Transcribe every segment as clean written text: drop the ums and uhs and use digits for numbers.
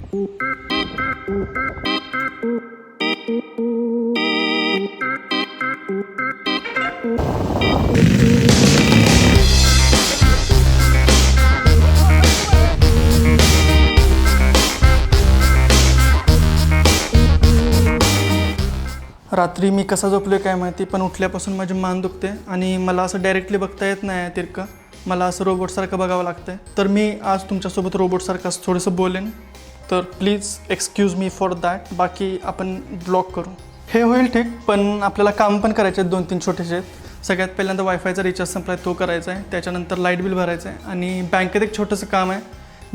रात्री मी कसा झोपलो काय माहिती, पण उठल्यापासून माझी मान दुखते आणि मला असं डायरेक्टली बघता येत नाही तिरकं. मला असं रोबोटसारखं बघावं लागतं आहे. तर मी आज तुमच्यासोबत रोबोटसारखं थोडंसं बोलेन, तर please excuse me for that. बाकी आपण ब्लॉग करू, हे होईल ठीक. पण आपल्याला काम पण करायचे आहेत 2-3 छोटेसे आहेत. सगळ्यात पहिल्यांदा वायफायचा रिचार्ज संपला आहे, तो करायचा आहे. त्याच्यानंतर लाईट बिल भरायचं आहे आणि बँकेत एक छोटंसं काम आहे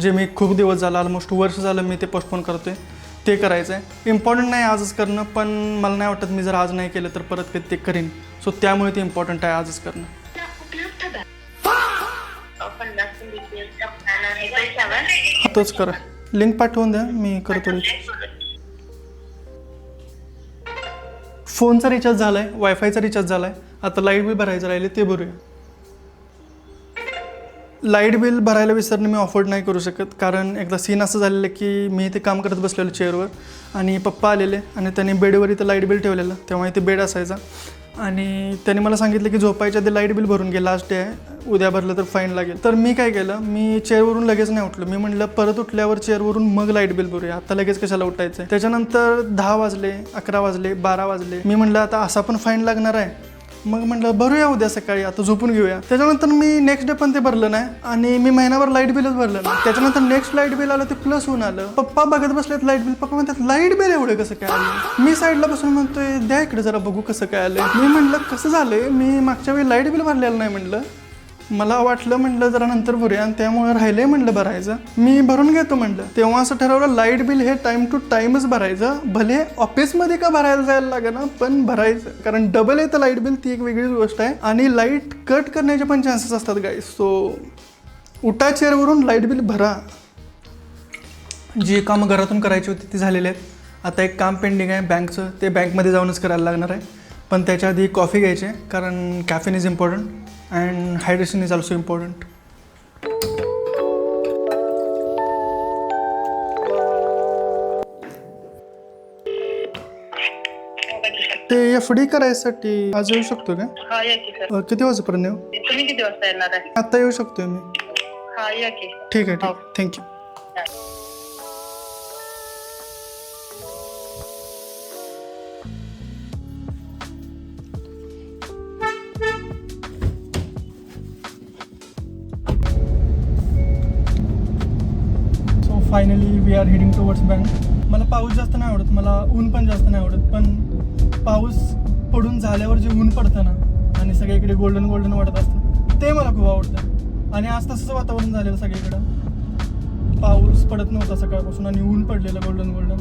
जे मी खूप दिवस झालं, ऑलमोस्ट वर्ष झालं मी ते पोस्टपोन करतो आहे. ते करायचं आहे. इम्पॉर्टंट नाही आजच करणं, पण मला नाही वाटत मी जर आज नाही केलं तर परत कधी ते करीन. सो त्यामुळे ते इम्पॉर्टंट आहे आजच करणं. तोच करा, लिंक पाठवून द्या, मी करतो रिचार्ज. फोनचा रिचार्ज झाला आहे, वायफायचा रिचार्ज झाला आहे. आता लाईट बिल भरायचं राहिले, ते भरूया. लाईट बिल भरायला विसरणं मी अफोर्ड नाही करू शकत, कारण एकदा सीन असं झालेलं की मी ते काम करत बसलेलो चेअरवर आणि पप्पा आलेले आणि त्यांनी बेडवर इथं लाईट बिल ठेवलेलं. तेव्हा इथे बेड असायचा आणि त्यांनी मला सांगितलं की झोपायच्या आधी लाईट बिल भरून घे, लास्ट डे आहे, उद्या भरलं तर फाईन लागेल. तर मी काय केलं, मी चेअरवरून लगेच नाही उठलो. मी म्हटलं परत उठल्यावर चेअरवरून मग लाईट बिल भरूया, आता लगेच कशाला उठायचं आहे. त्याच्यानंतर 10 वाजले, 11 वाजले, 12 वाजले. मी म्हटलं आता असा पण फाईन लागणार आहे, मग म्हटलं भरूया उद्या सकाळी, आता झोपून घेऊया. त्याच्यानंतर मी नेक्स्ट डे पण ते भरलं नाही आणि मी महिनाभर लाईट बिलच भरलं नाही. त्याच्यानंतर नेक्स्ट लाईट बिल आलं, ते प्लस होऊन आलं. पप्पा बघत बसलेत लाईट बिल. पप्पा म्हणतात लाईट बिल एवढं कसं काय आलं. मी साईडला बसून म्हणतोय द्या इकडे जरा बघू कसं काय आलं. मी म्हटलं कसं झालंय, मी मागच्या वेळी लाईट बिल भरलेलं नाही. म्हटलं मला वाटलं, म्हटलं जरा नंतर भरूया आणि त्यामुळे राहिलंय म्हटलं भरायचं, मी भरून घेतो म्हटलं. तेव्हा असं ठरवलं लाईट बिल हे टाइम टू टाइमच भरायचं, भले ऑफिसमध्ये का भरायला जायला लागे ना, पण भरायचं. कारण डबल येतं लाईट बिल, ती एक वेगळीच गोष्ट आहे. आणि लाईट कट करण्याचे पण चान्सेस असतात गाईस. सो उठा चेअरवरून, लाईट बिल भरा. जी कामं घरातून करायची होती ती झालेली आहेत. आता एक काम पेंडिंग आहे बँकचं, ते बँकमध्ये जाऊनच करायला लागणार आहे. पण त्याच्या आधी कॉफी घ्यायची आहे, कारण caffeine is important and hydration is also important. ते एफडी करायसाठी आज येऊ शकतो का? हा या की सर. किती वाजेपर्यंत येऊ? तुम्ही किती वाजता येणार आहे? आता येऊ शकतोय मी. हा या की. ठीक आहे, ठीक, thank you. Finally we are heading towards bank. मला पाऊस जास्त नाही आवडत, मला ऊन पण जास्त नाही आवडत, पण पाऊस पडून झाल्यावर जे ऊन पडतं ना आणि सगळीकडे गोल्डन गोल्डन वाटत असतं, ते मला खूप आवडतं. आणि आज तसंच वातावरण झालेलं सगळीकडं, पाऊस पडत नव्हता सकाळपासून आणि ऊन पडलेलं गोल्डन गोल्डन.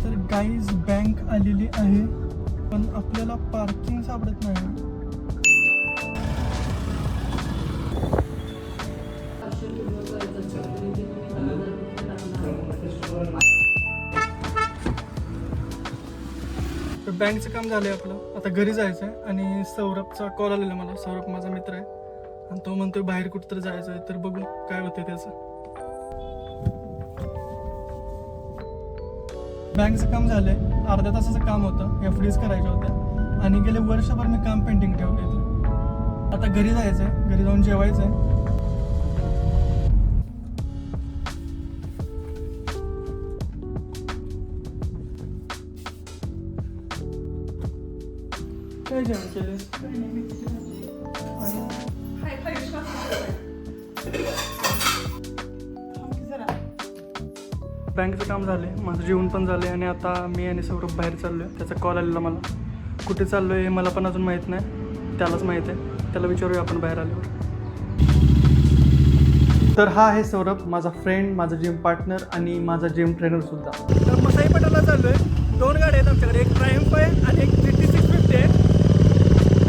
तर गाईज बँक आलेली आहे, पण आपल्याला पार्किंग सापडत नाही. बँकचं काम झालं आहे आपलं, आता घरी जायचं आहे. आणि सौरभचा कॉल आलेला मला. सौरभ माझा मित्र आहे आणि तो म्हणतोय बाहेर कुठंतरी जायचं आहे, तर बघू काय होतं त्याचं. बँकचं काम झालं आहे, अर्ध्या तासाचं काम होतं, एफडीज करायच्या होत्या आणि गेले वर्षभर मी काम पेंडिंग ठेवलं. आता घरी जायचं आहे, घरी जाऊन जेवायचं आहे. काय जेवण केलं? बँकचं काम झालं आहे, माझं जेवण पण झालं आहे आणि आता मी आणि सौरभ बाहेर चाललो आहे. त्याचा कॉल आलेला मला. कुठे चाललो आहे मला पण अजून माहीत नाही, त्यालाच माहीत आहे. त्याला विचारूया आपण बाहेर आल्यावर. तर हा आहे सौरभ, माझा फ्रेंड, माझा जिम पार्टनर आणि माझा जिम ट्रेनरसुद्धा. तर मसाई पटाला चाललो आहे. 2 गाड्या आहेत आमच्याकडे, एक ट्रायम्फ आहे आणि एक GT 650 आहे.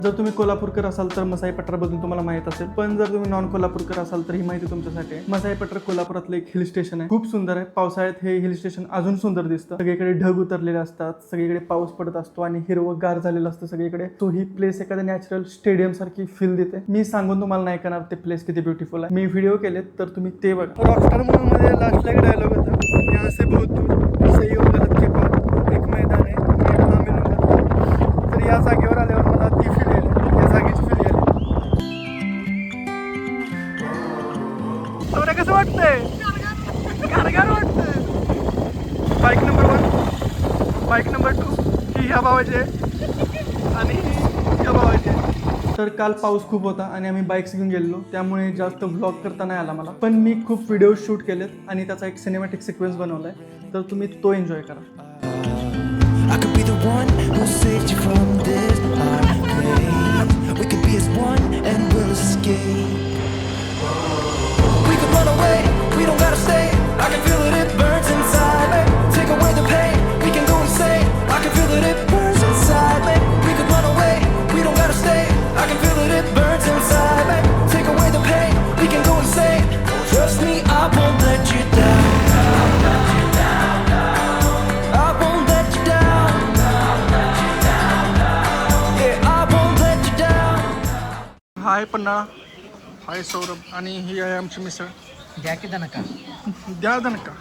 जर तुम्ही कोल्हापूरकर असाल तर मसाई पठाराबद्दल तुम्हाला माहित असेल, पण जर तुम्ही नॉन कोल्हापूरकर असाल तर ही माहिती तुमच्यासाठी आहे. मसाई पठार कोल्हापुरातलं एक हिल स्टेशन आहे, खूप सुंदर आहे. पावसाळ्यात हे हिल स्टेशन अजून सुंदर दिसतं. सगळीकडे ढग उतरलेले असतात, सगळीकडे पाऊस पडत असतो आणि हिरवंगार झालेलं असतं सगळीकडे. तो ही प्लेस एखाद्या नॅचरल स्टेडियम सारखी फील देते. मी सांगून तुम्हाला नाही करणार ते प्लेस किती ब्युटिफुल आहे. मी व्हिडिओ केलेत तर तुम्ही ते बघा. रॉकस्टार मूवी मध्ये लास्टला एक डायलॉग होता, यहाँ से बहुत दूर सही और गलत के पार एक मैदान है, एक ना मिलूंगा. तर या जागेवर आल्यावर मला ती फील आली, या जागेची फील आली. तुला कसं वाटतंय? गारगार वाटतंय. बाईक नंबर 1, बाईक नंबर 2 ही ह्या भावाची आहे आणि ह्या भावाची आहे. तर काल पाऊस खूप होता आणि आम्ही बाईक्स घेऊन गेलेलो, त्यामुळे जास्त व्लॉग करता नाही आला मला. पण मी खूप व्हिडिओ शूट केलेत आणि त्याचा एक सिनेमॅटिक सिक्वेन्स बनवलाय, तर तुम्ही तो एन्जॉय करा. I could be the one who saved you from this place. We could be as one and we'll escape. We could run away, we don't gotta stay. I can feel it, it burns inside me. Take away the pain, we can go insane. I can feel it, it burns inside me. We could run away, we don't gotta stay. I can feel it, it burns inside me. Take away the pain, we can go insane. Trust me, I won't let you down. I won't let you down. Yeah, I won't let you down. हाय पन्हाळा, हाय सौरभ आणि ही आहे आमची मिसळ. द्या की नका द्या का